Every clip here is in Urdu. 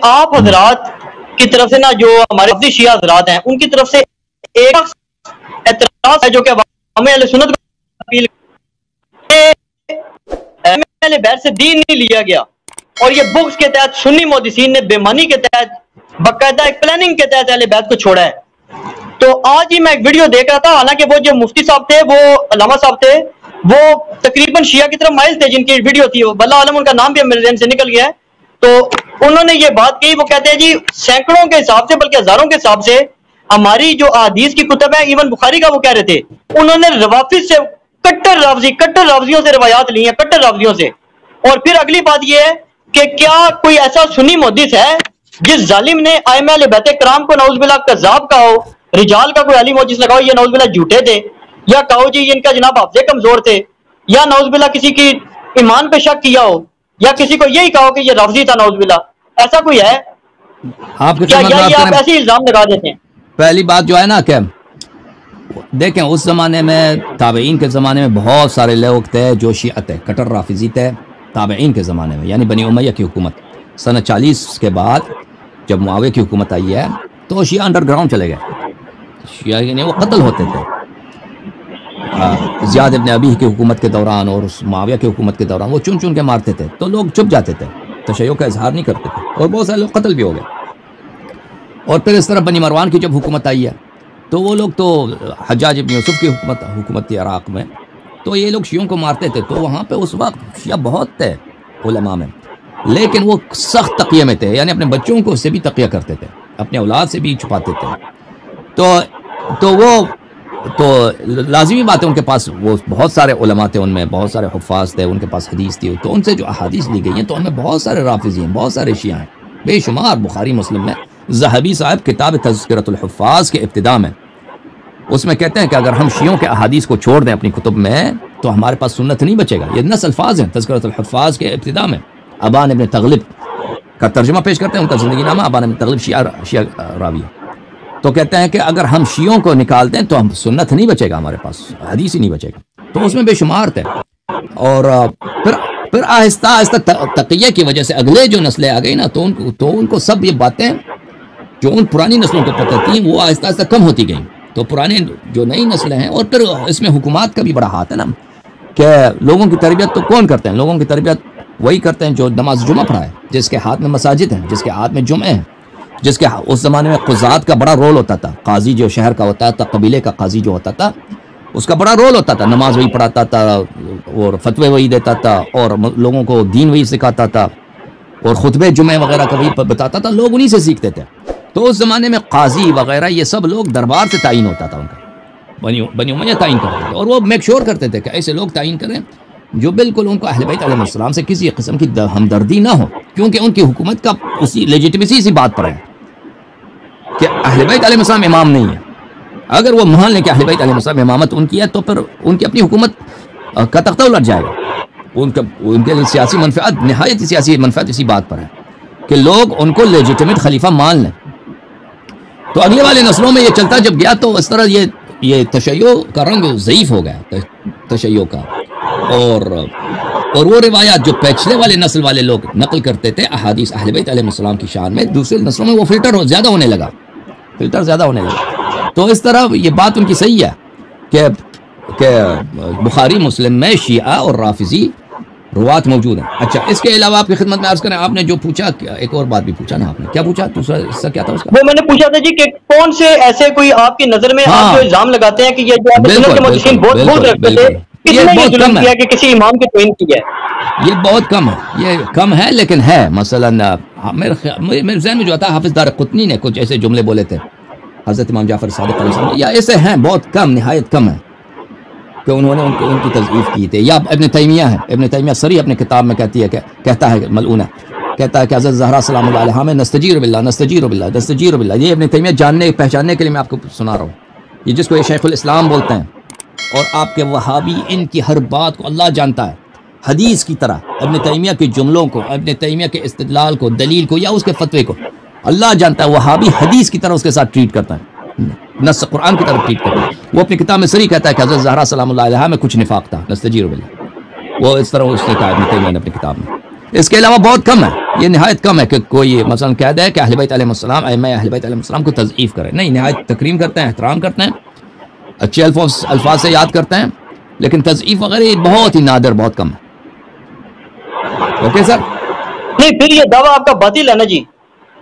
آپ حضرات کی طرف سے نا جو ہمارے افضل شیعہ حضرات ہیں ان کی طرف سے ایک اعتراض ہے جو کہ عوام اہل سنت کو اپیل اہل بیت سے دین نہیں لیا گیا، اور یہ بغض کے تحت سنی محدثین نے بےمانی کے تحت باقاعدہ ایک پلاننگ کے تحت اہل بیت کو چھوڑا ہے۔ تو آج ہی میں ایک ویڈیو دیکھ رہا تھا، حالانکہ وہ جو مفتی صاحب تھے، وہ علامہ صاحب تھے، وہ تقریباً شیعہ کی طرف مائل تھے، جن کی ویڈیو تھی، وہ واللہ عالم ان کا نام بھی میرے ذہن سے نکل گیا ہے۔ تو انہوں نے یہ بات کہی، وہ کہتے ہیں جی سینکڑوں کے حساب سے بلکہ ہزاروں کے حساب سے ہماری جو احادیث کی کتب ہے، ایون بخاری کا وہ کہہ رہے تھے، انہوں نے روافض سے کٹر رافضیوں سے روایات لی ہیں، کٹر رافضیوں سے۔ اور پھر اگلی بات یہ ہے کہ کیا کوئی ایسا سنی محدث ہے جس ظالم نے ائمہ اہل بیت کرام کو نعوذ باللہ کذاب کہا ہو، رجال کا کوئی علی محدث لگاؤ یہ نعوذ باللہ جھوٹے تھے، یا کہو جی ان کا جناب حافظے کمزور تھے، یا نعوذ باللہ کسی کی ایمان پہ شک کیا ہو، یا کسی کو یہی کہو کہ یہ رافضی تھا نعوذ باللہ، ایسا کوئی ہے کیا؟ یہ آپ ایسے الزام لگا دیتے ہیں؟ پہلی بات جو ہے نا کہ دیکھیں اس زمانے میں تابعین کے زمانے میں بہت سارے لوگ تھے جو شیعہ تھے، کٹر رافضی تھے تابعین کے زمانے میں، یعنی بنی امیہ کی حکومت سنہ 40 کے بعد جب معاویہ کی حکومت آئی ہے تو شیعہ انڈر گراؤنڈ چلے گئے، شیعہ یعنی وہ قتل ہوتے تھے۔ زیاد ابن ابی کی حکومت کے دوران اور معاویہ کی حکومت کے دوران وہ چن چن کے مارتے تھے، تو لوگ چپ جاتے تھے، تشیع کا اظہار نہیں کرتے تھے، اور بہت سارے لوگ قتل بھی ہو گئے۔ اور پھر اس طرح بنی مروان کی جب حکومت آئی ہے تو وہ لوگ تو حجاج ابن یوسف کی حکومت تھی عراق میں، تو یہ لوگ شیعوں کو مارتے تھے، تو وہاں پہ اس وقت شیعہ بہت تھے علماء میں، لیکن وہ سخت تقیہ میں تھے، یعنی اپنے بچوں کو اس سے بھی تقیہ کرتے تھے، اپنے اولاد سے بھی چھپاتے تھے۔ تو لازمی بات ہے ان کے پاس وہ بہت سارے علماء تھے، ان میں بہت سارے حفاظ تھے، ان کے پاس حدیث تھی، تو ان سے جو احادیث لی گئی ہیں تو ان میں بہت سارے رافضی ہیں، بہت سارے شیعہ ہیں، بے شمار۔ بخاری مسلم میں ذہبی صاحب کتاب تذکرۃ الحفاظ کے ابتدا میں اس میں کہتے ہیں کہ اگر ہم شیعوں کے احادیث کو چھوڑ دیں اپنی کتب میں تو ہمارے پاس سنت نہیں بچے گا۔ یہ نص الفاظ ہیں تذکرۃ الحفاظ کے ابتدا میں، ابان ابن تغلب کا ترجمہ پیش کرتے ہیں، ان کا زندگی نامہ، ابان ابن تغلب شیعہ راوی، تو کہتے ہیں کہ اگر ہم شیعوں کو نکال دیں تو ہم سنت نہیں بچے گا، ہمارے پاس حدیث ہی نہیں بچے گا۔ تو اس میں بے شمار تھے، اور پھر آہستہ آہستہ تقیہ کی وجہ سے اگلے جو نسلیں آ گئی نا تو ان کو سب یہ باتیں جو ان پرانی نسلوں کو پتہ تھیں وہ آہستہ آہستہ کم ہوتی گئیں۔ تو پرانے جو نئی نسلیں ہیں، اور پھر اس میں حکومات کا بھی بڑا ہاتھ ہے نا، کہ لوگوں کی تربیت تو کون کرتے ہیں؟ لوگوں کی تربیت وہی کرتے ہیں جو نماز جمعہ پڑھائے، جس کے ہاتھ میں مساجد ہیں، جس کے ہاتھ میں جمعے ہیں، جس کے اس زمانے میں قضات کا بڑا رول ہوتا تھا، قاضی جو شہر کا ہوتا تھا، قبیلے کا قاضی جو ہوتا تھا، اس کا بڑا رول ہوتا تھا، نماز وہی پڑھاتا تھا اور فتوے وہی دیتا تھا اور لوگوں کو دین وہی سکھاتا تھا اور خطبے جمعے وغیرہ کا وہی بتاتا تھا، لوگ انہی سے سیکھتے تھے۔ تو اس زمانے میں قاضی وغیرہ یہ سب لوگ دربار سے تعین ہوتا تھا، ان کا بنی امیہ تعین کرتے تھے، اور وہ میک شور کرتے تھے کہ ایسے لوگ تعین کریں جو بالکل ان کو اہل بیت علیہ السلام سے کسی قسم کی ہمدردی نہ ہو، کیونکہ ان کی حکومت کا اسی لیجیٹمیسی اسی بات پر ہے کہ اہل بیت علیہ السلام امام نہیں ہے۔ اگر وہ مان لیں کہ اہل بیت علیہ السلام امامت ان کی ہے تو پھر ان کی اپنی حکومت کا تختہ الٹ جائے گا۔ ان کے لیے سیاسی منفعت، نہایت سیاسی منفعت اسی بات پر ہے کہ لوگ ان کو لیجیٹمیٹ خلیفہ مان لیں۔ تو اگلے والے نسلوں میں یہ چلتا جب گیا تو اس طرح یہ تشیع کا رنگ ضعیف ہو گیا، تشیع کا، اور وہ روایات جو پچھلے والے نسل والے لوگ نقل کرتے تھے احادیث اہل بیت علیہ السلام کی شان میں، دوسرے نسلوں میں وہ فلٹر زیادہ ہونے لگا۔ تو اس طرح یہ بات ان کی صحیح ہے کہ بخاری مسلم میں شیعہ اور رافضی روات موجود ہیں۔ اچھا، اس کے علاوہ آپ کی خدمت میں عرض کریں، آپ نے جو پوچھا، ایک اور بات بھی پوچھا نا آپ نے، کیا پوچھا دوسرا حصہ کیا تھا اس کا؟ وہ میں نے پوچھا تھا جی کہ کون سے ایسے کوئی آپ کی نظر میں آپ جو الزام لگاتے ہیں کہ یہ جو آپ سنت کے محدثین بہت رکھتے تھے، کس نے یہ ظلم کیا کہ کسی امام کی توہین کی ہے؟ یہ بہت کم ہے، یہ کم ہے لیکن ہے۔ مثلا میرے ذہن میں جو آتا ہے حافظ دارقطنی نے کچھ ایسے جملے بولے تھے حضرت امام جعفر صادق علیہ السلام، یا ایسے ہیں بہت کم، نہایت کم ہے کہ انہوں نے ان کی تضعیف کی تھی۔ یا ابن تیمیہ ہے، ابن تیمیہ صریح اپنے کتاب میں کہتا ہے ملعون ہے، کہتا ہے کہ حضرت زہرا سلام اللہ علیہا میں نستجیر باللہ، یہ ابن تیمیہ جاننے پہچاننے کے لیے میں آپ کو سنا رہا ہوں، یہ جس کو یہ شیخ الاسلام بولتے ہیں، اور آپ کے وہابی ان کی ہر بات کو اللہ جانتا ہے حدیث کی طرح، ابن تیمیہ کے جملوں کو، ابن تیمیہ کے استدلال کو، دلیل کو، یا اس کے فتوے کو اللہ جانتا ہے۔ وہابی حدیث کی طرح اس کے ساتھ ٹریٹ کرتا ہے، نص قرآن کی طرف ٹریٹ کرتا ہے۔ وہ اپنی کتاب میں صریح کہتا ہے کہ حضرت زہرا سلام اللہ علیہا میں کچھ نفاق تھا، نستجیر باللہ، وہ اس طرح اس نے کہا ابن تیمیہ نے اپنی کتاب میں۔ اس کے علاوہ بہت کم ہے، یہ نہایت کم ہے کہ کوئی مثلا کہہ دے کہ اہل بیت علیہ السلام ائمہ اہل بیت علیہ السلام کو تضعیف کرے. نہیں، نہایت تکریم کرتے ہیں، احترام کرتے ہیں، اچھے الفاظ سے یاد کرتے ہیں، لیکن تضعیف وغیرہ یہ بہت ہی نادر، بہت کم ہے. Okay sir? نہیں، پھر یہ دعویٰ آپ کا باطل ہے نا جی،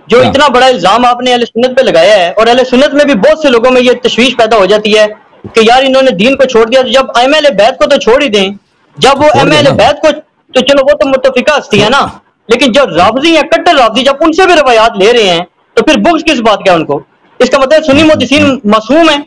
جو اتنا بڑا الزام آپ نے اہل سنت پہ لگایا ہے. اور اہل سنت میں بھی بہت سے لوگوں میں یہ تشویش پیدا ہو جاتی ہے کہ یار انہوں نے دین کو چھوڑ دیا. تو جب ائمہ اہل بیت کو تو چھوڑ ہی دیں، جب وہ ائمہ اہل بیت کو، تو چلو وہ تو متفقہ ہستی ہے نا، لیکن جو رافضی ہیں، کٹر رافضی، جب ان سے بھی روایات لے رہے ہیں تو پھر بغض کس بات کا ان کو؟ اس کا مطلب سنی محدثین معصوم ہیں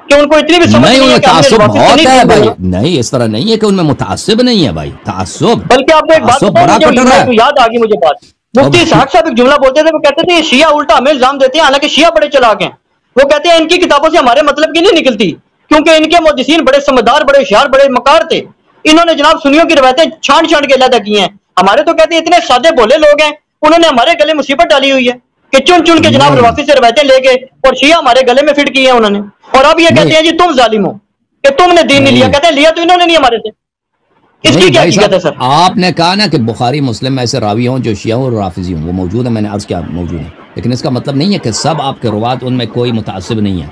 کہ ان کو اتنی بھی سمجھ نہیں ہے کہ تعصب بہت ہے بھائی. نہیں، اس طرح نہیں ہے کہ ان میں متعصب نہیں ہے بھائی، تعصب. بلکہ آپ نے ایک بات بتائی، یاد آ گئی مجھے بات. مفتی اسحاق صاحب ایک جملہ بولتے تھے، وہ کہتے تھے یہ شیعہ الٹا ہمیں الزام دیتے ہیں، حالانکہ شیعہ بڑے چلاک ہیں. وہ کہتے ہیں ان کی کتابوں سے ہمارے مطلب کی نہیں نکلتی، کیونکہ ان کے محدثین بڑے سمجھدار، بڑے ہوشیار، بڑے مکار تھے. انہوں نے جناب سنیوں کی روایتیں چھان چھان کے علیحدہ کی ہیں. ہمارے تو کہتے ہیں اتنے سادے بھولے لوگ ہیں، انہوں نے ہمارے گلے مصیبت ڈالی ہوئی ہے کہ چن چن کے جناب روافض سے روایتیں لے گئے اور شیعہ ہمارے گلے میں فٹ کی ہیں انہوں نے. اور اب یہ کہتے ہیں جی تم ظالم ہو کہ تم نے دین نہیں لیا. کہتے ہیں لیا تو انہوں نے نہیں ہمارے سے. اس کی کیا حقیقت ہے سر؟ آپ نے کہا نا کہ بخاری مسلم میں ایسے راوی ہوں جو شیعہ اور رافضی ہوں، وہ موجود ہیں، میں نے عرض کیا موجود ہیں، لیکن اس کا مطلب نہیں ہے کہ سب آپ کے روات ان میں کوئی متعصب نہیں ہے،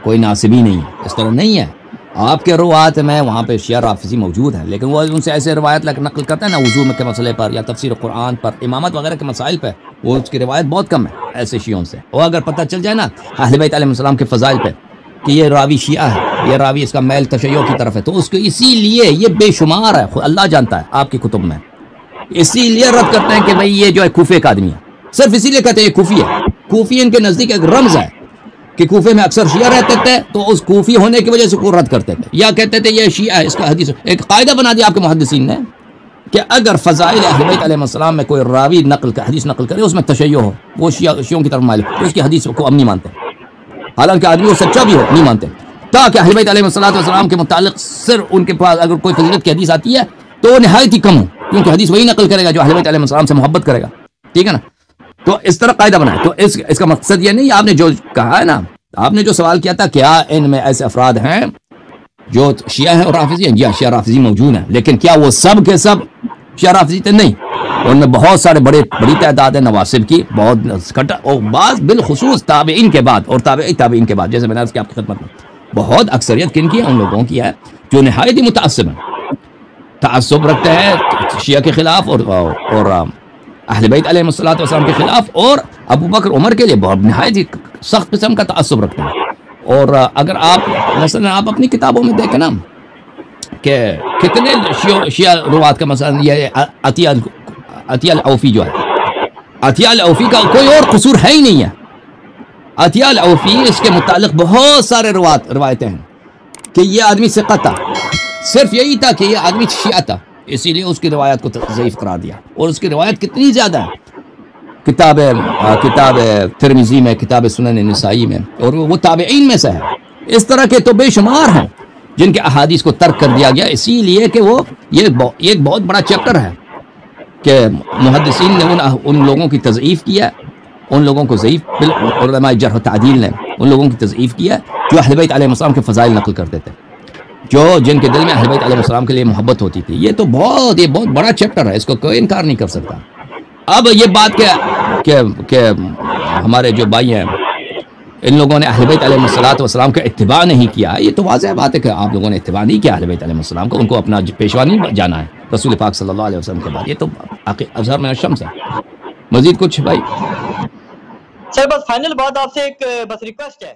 کوئی ناصبی نہیں ہے. اس طرح نہیں ہے. آپ کے روات میں وہاں پہ شیعہ رافضی موجود ہیں، لیکن وہ ان سے ایسے روایت نقل کرتے ہیں نا وضو کے مسئلے پر یا تفسیر قرآن پر، امامت وغیرہ کے مسائل پہ، وہ اس کی روایت بہت کم ہے ایسے شیعوں سے. اور اگر پتہ چل جائے نا اہل بیت علیہ السلام کے فضائل پہ کہ یہ راوی شیعہ ہے، یہ راوی اس کا میل تشیع کی طرف ہے، تو اس کو اسی لیے یہ بے شمار ہے، اللہ جانتا ہے آپ کی کتب میں، اسی لیے رد کرتے ہیں کہ بھئی یہ جو ہے کوفے کا آدمی ہے. صرف اسی لیے کہتے ہیں یہ کوفی ہے. کوفی ان کے نزدیک ایک رمز ہے کہ کوفے میں اکثر شیعہ رہتے تھے، تو اس کوفی ہونے کی وجہ سے کو رد کرتے تھے، یا کہتے تھے یہ شیعہ ہے، اس کا حدیث. ایک قاعدہ بنا دیا آپ کے محدثین نے کہ اگر فضائل اہل بیت علیہ السلام میں کوئی راوی حدیث نقل کرے، اس میں تشیع ہو، وہ شیعوں کی طرف مائل ہو، تو اس کی حدیث کو ہم نہیں مانتے، حالانکہ آدمی وہ سچا بھی ہو نہیں مانتے. تاکہ اہل بیت علیہ السلام کے متعلق صرف ان کے پاس اگر کوئی فضیلت کی حدیث آتی ہے تو وہ نہایت ہی کم ہو، کیونکہ حدیث وہی نقل کرے گا جو اہل بیت علیہ السلام سے محبت کرے گا. ٹھیک ہے نا؟ تو اس طرح قاعدہ بنائے. تو اس کا مقصد یہ نہیں، آپ نے جو کہا ہے نا، آپ نے جو سوال کیا تھا کیا ان میں ایسے افراد ہیں جو شیعہ ہیں اور رافضی ہیں؟ جی شیعہ رافضی موجود ہیں، لیکن کیا وہ سب کے سب شیعہ رافضی تھے؟ نہیں. ان میں بہت سارے بڑی تعداد ہے نواسب کی، بہت اور بعض بالخصوص تابعین کے بعد اور تابعین کے بعد، جیسے میں نے عرض کیا آپ کی خدمت میں، بہت اکثریت کن کی ہے؟ ان لوگوں کی ہے جو نہایت ہی متعصب ہیں، تعصب رکھتے ہیں شیعہ کے خلاف اور اہل بیت علیہ السلام کے خلاف، اور ابو بکر عمر کے لیے بہت نہایت ہی سخت قسم کا تعصب رکھتے ہیں. اور اگر آپ مثلا آپ اپنی کتابوں میں دیکھیں نا کہ کتنے شیعہ روات کا مثلا یہ عطیہ العوفی جو ہے، عطیہ العوفی کا کوئی اور قصور ہے ہی نہیں ہے. عطیہ العوفی اس کے متعلق بہت سارے روایتیں ہیں کہ یہ آدمی ثقہ تھا، صرف یہی تھا کہ یہ آدمی شیعہ تھا، اسی لیے اس کی روایت کو ضعیف قرار دیا. اور اس کی روایت کتنی زیادہ ہے کتاب ترمذی میں، کتاب سنن نسائی میں، اور وہ تابعین میں سے ہے. اس طرح کے تو بے شمار ہیں جن کے احادیث کو ترک کر دیا گیا، اسی لیے کہ وہ یہ ایک بہت بڑا چیپٹر ہے کہ محدثین نے ان لوگوں کی تضعیف کیا، ان لوگوں کو ضعیف، علماء جرح و تعدیل نے ان لوگوں کی تضعیف کیا جو اہل بیت علیہ السلام کے فضائل نقل کرتے تھے، جن کے دل میں اہل بیت علیہ السلام کے لیے محبت ہوتی تھی. یہ تو بہت بڑا چیپٹر ہے، اس کو کوئی انکار نہیں کر سکتا. اب یہ بات کہ ہمارے جو بھائی ہیں ان لوگوں نے اہل بیت علیہ السلام کا اتباع نہیں کیا، یہ تو واضح بات ہے کہ آپ لوگوں نے اتباع نہیں کیا اہل بیت علیہ السلام کو، ان کو اپنا پیشوا نہیں جانا ہے رسول پاک صلی اللہ علیہ وسلم کے بعد. یہ تو اظہر من الشمس ہے. مزید کچھ بھائی؟ سر بس فائنل بات آپ سے ایک بس ریکویسٹ ہے.